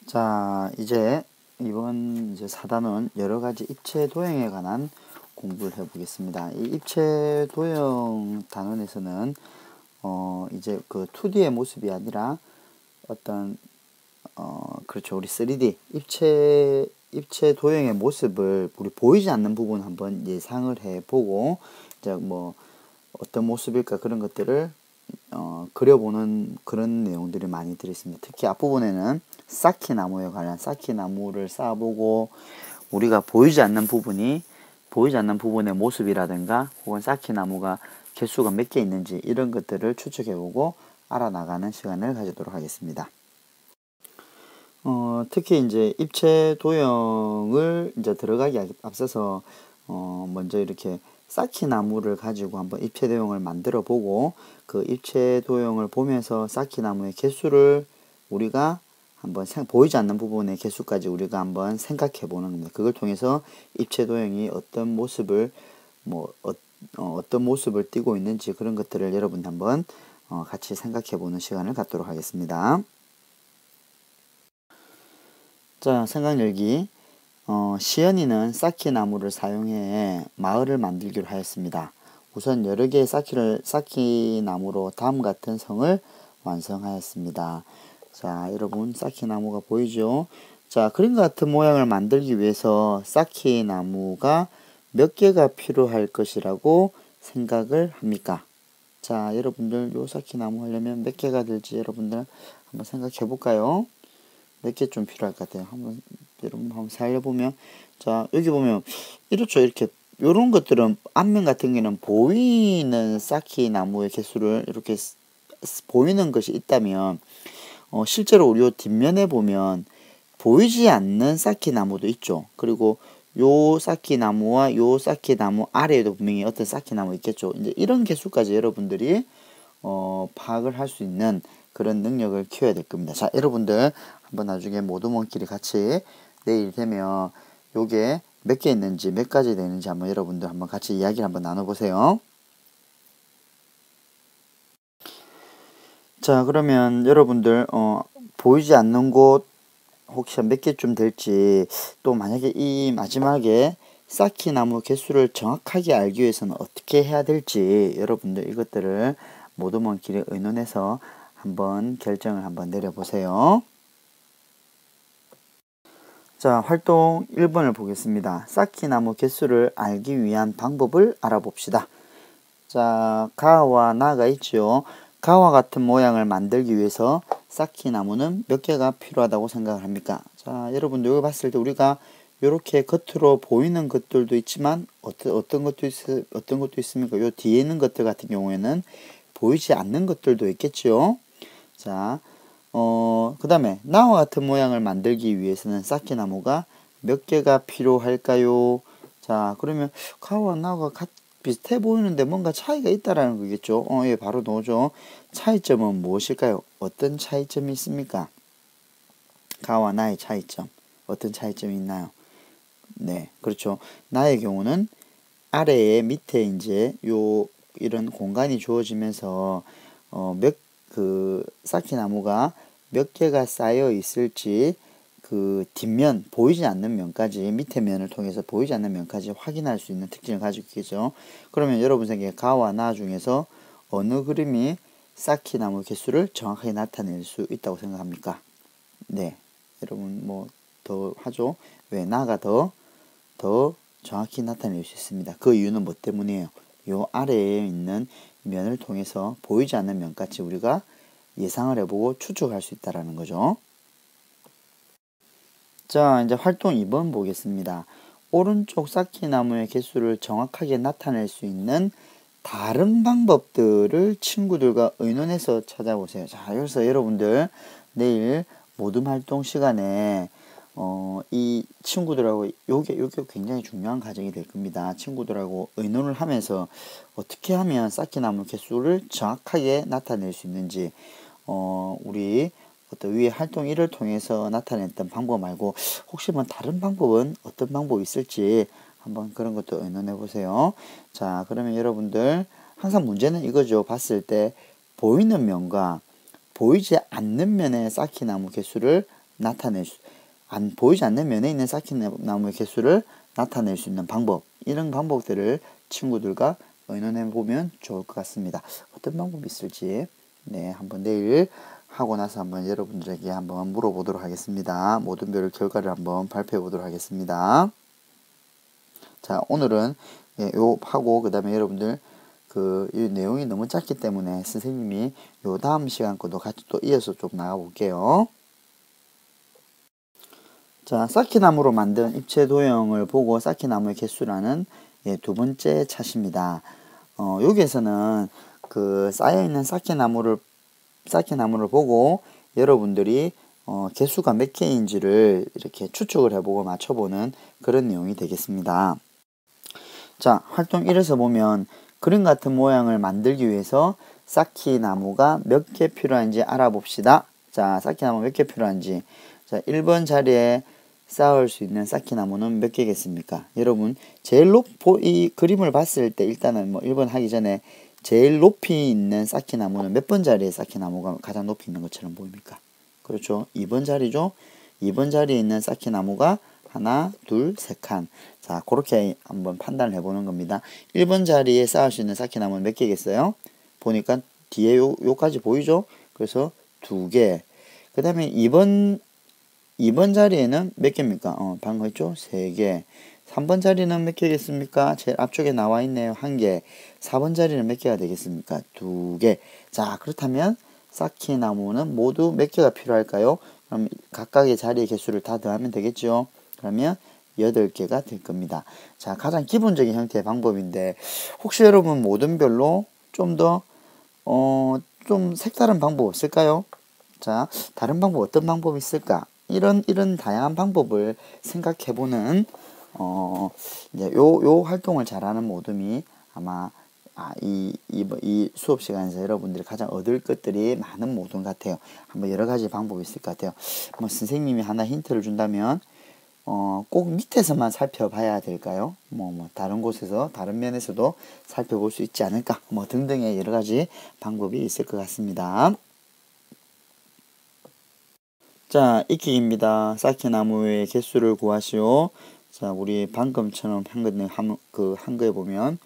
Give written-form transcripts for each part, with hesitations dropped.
자, 이제 이번 사단은 여러 가지 입체 도형에 관한 공부를 해보겠습니다. 이 입체 도형 단원에서는 이제 그 2D의 모습이 아니라 어떤 그렇죠, 우리 3D 입체 도형의 모습을 우리 보이지 않는 부분 한번 예상을 해보고 이제 뭐 어떤 모습일까 그런 것들을 그려보는 그런 내용들이 많이 들어있습니다. 특히 앞부분에는 쌓기나무에 관한 쌓기나무를 쌓아보고 우리가 보이지 않는 부분의 모습이라든가 혹은 쌓기나무가 개수가 몇 개 있는지 이런 것들을 추측해보고 알아나가는 시간을 가지도록 하겠습니다. 특히 이제 입체 도형을 이제 들어가기 앞서서 먼저 이렇게 쌓기나무를 가지고 한번 입체 도형을 만들어 보고 그 입체 도형을 보면서 쌓기나무의 개수를 우리가 한번 보이지 않는 부분의 개수까지 우리가 한번 생각해 보는 겁니다. 그걸 통해서 입체 도형이 어떤 모습을 어떤 모습을 띠고 있는지 그런 것들을 여러분 한번 같이 생각해 보는 시간을 갖도록 하겠습니다. 자, 생각 열기. 시연이는 쌓기나무를 사용해 마을을 만들기로 하였습니다. 우선 여러 개의 쌓기나무로 다음 같은 성을 완성하였습니다. 자, 여러분 쌓기나무가 보이죠? 자, 그림과 같은 모양을 만들기 위해서 쌓기나무가 몇 개가 필요할 것이라고 생각을 합니까? 자, 여러분들 요 쌓기나무 하려면 몇 개가 될지 여러분들 한번 생각해 볼까요? 몇 개 좀 필요할 것 같아요. 여러분 한번 살려보면, 자, 여기 보면, 이렇죠. 이렇게, 요런 것들은, 앞면 같은 경우는 보이는 쌓기나무의 개수를 이렇게 보이는 것이 있다면, 실제로 우리 요 뒷면에 보면, 보이지 않는 쌓기나무도 있죠. 그리고 요 쌓기나무와 요 쌓기나무 아래에도 분명히 어떤 쌓기나무 있겠죠. 이제 이런 개수까지 여러분들이, 파악을 할 수 있는 그런 능력을 키워야 될 겁니다. 자, 여러분들 한번 나중에 모두모끼리 같이 내일 되면 요게 몇 개 있는지 몇 가지 되는지 한번 여러분들 한번 같이 이야기를 한번 나눠보세요. 자, 그러면 여러분들 보이지 않는 곳 혹시 몇 개쯤 될지, 또 만약에 이 마지막에 쌓기나무 개수를 정확하게 알기 위해서는 어떻게 해야 될지 여러분들 이것들을 모두모끼리 의논해서 한번 결정을 한번 내려보세요. 자, 활동 1번을 보겠습니다. 쌓기나무 개수를 알기 위한 방법을 알아봅시다. 자, 가와 나가 있죠. 가와 같은 모양을 만들기 위해서 쌓기나무는 몇 개가 필요하다고 생각을 합니까? 자, 여러분들 여기 봤을 때 우리가 이렇게 겉으로 보이는 것들도 있지만 어떤 것도 있습니까? 요 뒤에 있는 것들 같은 경우에는 보이지 않는 것들도 있겠죠. 자, 그 다음에 나와 같은 모양을 만들기 위해서는 쌓기나무가 몇 개가 필요할까요? 자, 그러면 가와 나와 비슷해 보이는데 뭔가 차이가 있다라는 거겠죠. 예, 바로 나오죠. 차이점은 무엇일까요? 어떤 차이점이 있습니까? 가와 나의 차이점. 어떤 차이점이 있나요? 네, 그렇죠. 나의 경우는 아래에 밑에 이제 이런 공간이 주어지면서 쌓기나무가 몇 개가 쌓여 있을지 그 뒷면 보이지 않는 면까지 밑에 면을 통해서 보이지 않는 면까지 확인할 수 있는 특징을 가지고 있겠죠. 그러면 여러분 생각에 가와 나 중에서 어느 그림이 쌓기나무 개수를 정확하게 나타낼 수 있다고 생각합니까? 네, 여러분 뭐 더 하죠. 왜 나가 더 정확히 나타낼 수 있습니다. 그 이유는 뭐 때문이에요? 요 아래에 있는 면을 통해서 보이지 않는 면까지 우리가 예상을 해보고 추측할 수 있다는 거죠. 자, 이제 활동 2번 보겠습니다. 오른쪽 쌓기나무의 개수를 정확하게 나타낼 수 있는 다른 방법들을 친구들과 의논해서 찾아보세요. 자, 여기서 여러분들 내일 모둠 활동 시간에 이 친구들하고 요게 굉장히 중요한 과정이 될 겁니다. 친구들하고 의논을 하면서 어떻게 하면 쌓기나무 개수를 정확하게 나타낼 수 있는지 우리 어떤 위에 활동 1을 통해서 나타냈던 방법 말고 혹시 뭐 다른 방법은 어떤 방법이 있을지 한번 그런 것도 의논해 보세요. 자, 그러면 여러분들 항상 문제는 이거죠. 봤을 때 보이는 면과 보이지 않는 면의 쌓기나무 개수를 안 보이지 않는 면에 있는 쌓기나무의 개수를 나타낼 수 있는 방법, 이런 방법들을 친구들과 의논해 보면 좋을 것 같습니다. 어떤 방법이 있을지 한번 내일 하고 나서 한번 여러분들에게 한번 물어보도록 하겠습니다. 모든 별 결과를 한번 발표해 보도록 하겠습니다. 자, 오늘은 요 하고 그 다음에 여러분들 이 내용이 너무 짧기 때문에 선생님이 요 다음 시간 거도 같이 또 이어서 좀 나가 볼게요. 자, 쌓기나무로 만든 입체 도형을 보고 쌓기나무의 개수라는 두 번째 차트입니다. 여기에서는 쌓여있는 쌓기나무를 보고 여러분들이 개수가 몇 개인지를 이렇게 추측을 해보고 맞춰보는 그런 내용이 되겠습니다. 자, 활동 1에서 보면 그림 같은 모양을 만들기 위해서 쌓기나무가 몇 개 필요한지 알아봅시다. 자, 쌓기나무 몇 개 필요한지. 자, 1번 자리에 쌓을 수 있는 쌓기나무는 몇 개겠습니까? 여러분, 이 그림을 봤을 때 일단은 1번 하기 전에 제일 높이 있는 쌓기나무는 몇 번 자리에 쌓기나무가 가장 높이 있는 것처럼 보입니까? 그렇죠. 2번 자리죠. 2번 자리에 있는 쌓기나무가 하나, 둘, 세 칸. 자, 그렇게 한번 판단을 해보는 겁니다. 1번 자리에 쌓을 수 있는 쌓기나무는 몇 개겠어요? 보니까 뒤에 요까지 보이죠? 그래서 2개. 그 다음에 2번 자리에는 몇 개입니까? 방금 했죠? 3개. 3번 자리는 몇 개겠습니까? 제일 앞쪽에 나와 있네요. 1개. 4번 자리는 몇 개가 되겠습니까? 2개. 자, 그렇다면 쌓기나무는 모두 몇 개가 필요할까요? 그럼 각각의 자리의 개수를 다 더하면 되겠죠? 그러면 8개가 될 겁니다. 자, 가장 기본적인 형태의 방법인데 혹시 여러분 모든 별로 좀 더 좀 색다른 방법 없을까요? 자, 다른 방법 어떤 방법이 있을까? 이런 다양한 방법을 생각해보는 이제 요 활동을 잘하는 모둠이 아마 이 수업 시간에서 여러분들이 가장 얻을 것들이 많은 모둠 같아요. 한번 여러 가지 방법이 있을 것 같아요. 선생님이 하나 힌트를 준다면 꼭 밑에서만 살펴봐야 될까요? 다른 곳에서 다른 면에서도 살펴볼 수 있지 않을까? 등등의 여러 가지 방법이 있을 것 같습니다. 자, 익히기입니다. 쌓기나무의 개수를 구하시오. 자, 우리 방금처럼 한 거에 보면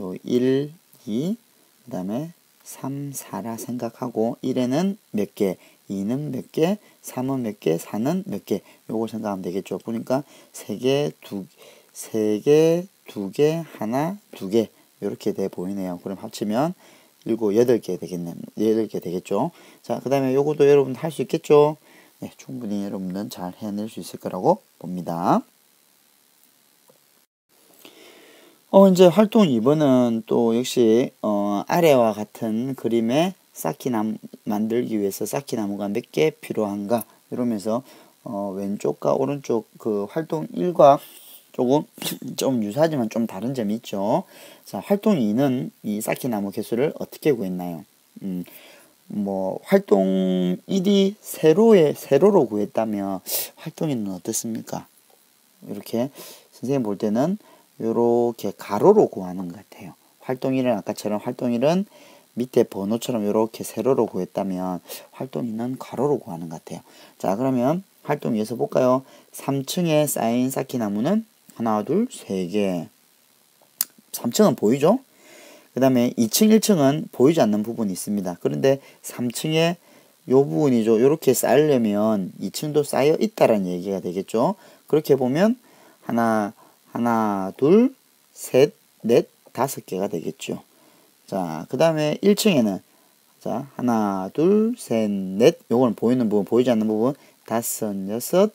요 1, 2, 그 다음에 3, 4라 생각하고 1에는 몇 개, 2는 몇 개, 3은 몇 개, 4는 몇 개, 요걸 생각하면 되겠죠. 보니까 3개, 2개, 하나, 2개 이렇게 돼 보이네요. 그럼 합치면 8개 되겠네. 8개 되겠죠. 자, 그 다음에 요것도 여러분 할 수 있겠죠. 네, 충분히 여러분들은 잘 해낼 수 있을 거라고 봅니다. 이제 활동 2번은 또 역시 아래와 같은 그림의 쌓기나무 만들기 위해서 쌓기나무가 몇 개 필요한가 이러면서 왼쪽과 오른쪽 활동 1과 좀 유사하지만 좀 다른 점이 있죠. 자, 활동 2는 이 쌓기나무 개수를 어떻게 구했나요? 활동 1이 세로로 구했다면 활동 2는 어떻습니까? 이렇게 선생님 볼 때는 요렇게 가로로 구하는 것 같아요. 활동 1은 아까처럼 활동 1은 밑에 번호처럼 요렇게 세로로 구했다면 활동 2는 가로로 구하는 것 같아요. 자, 그러면 활동 2에서 볼까요? 3층에 쌓인 쌓기나무는 하나, 둘, 3개. 3층은 보이죠? 그 다음에 2층, 1층은 보이지 않는 부분이 있습니다. 그런데 3층에 요 부분이죠. 요렇게 쌓으려면 2층도 쌓여 있다라는 얘기가 되겠죠. 그렇게 보면 하나, 둘, 셋, 넷, 5개가 되겠죠. 자, 그 다음에 1층에는 자, 하나, 둘, 셋, 넷, 요거는 보이는 부분, 보이지 않는 부분, 5, 6,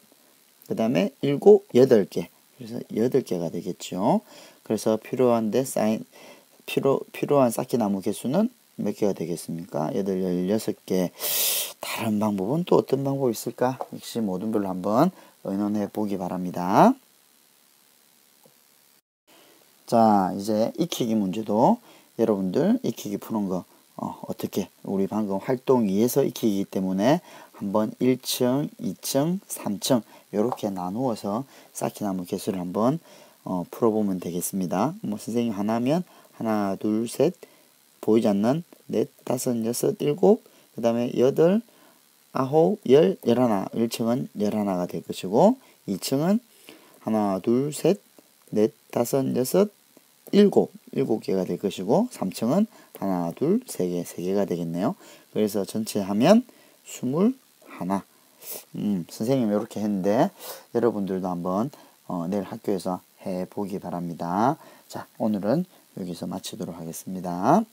그 다음에 7, 8개. 그래서 8개가 되겠죠. 그래서 필요한 쌓기나무 개수는 몇 개가 되겠습니까? 16개. 다른 방법은 또 어떤 방법이 있을까? 역시 모든 별로 한번 의논해 보기 바랍니다. 자, 이제 익히기 문제도 여러분들 익히기 푸는 거 어떻게 우리 방금 활동 2에서 익히기 때문에 한번 1층, 2층, 3층 이렇게 나누어서 쌓기나무 개수를 한번 풀어보면 되겠습니다. 선생님 하나면 하나, 둘, 셋 보이지 않는 넷, 5, 6, 7, 그 다음에 8, 아홉, 열, 열하나. 1층은 열하나가 될 것이고 2층은 하나, 둘, 셋, 넷, 다섯, 여섯, 일곱 개가 될 것이고 3층은 하나, 둘, 세 개가 되겠네요. 그래서 전체 하면 21. 선생님이 이렇게 했는데 여러분들도 한번 내일 학교에서 해 보기 바랍니다. 자, 오늘은 여기서 마치도록 하겠습니다.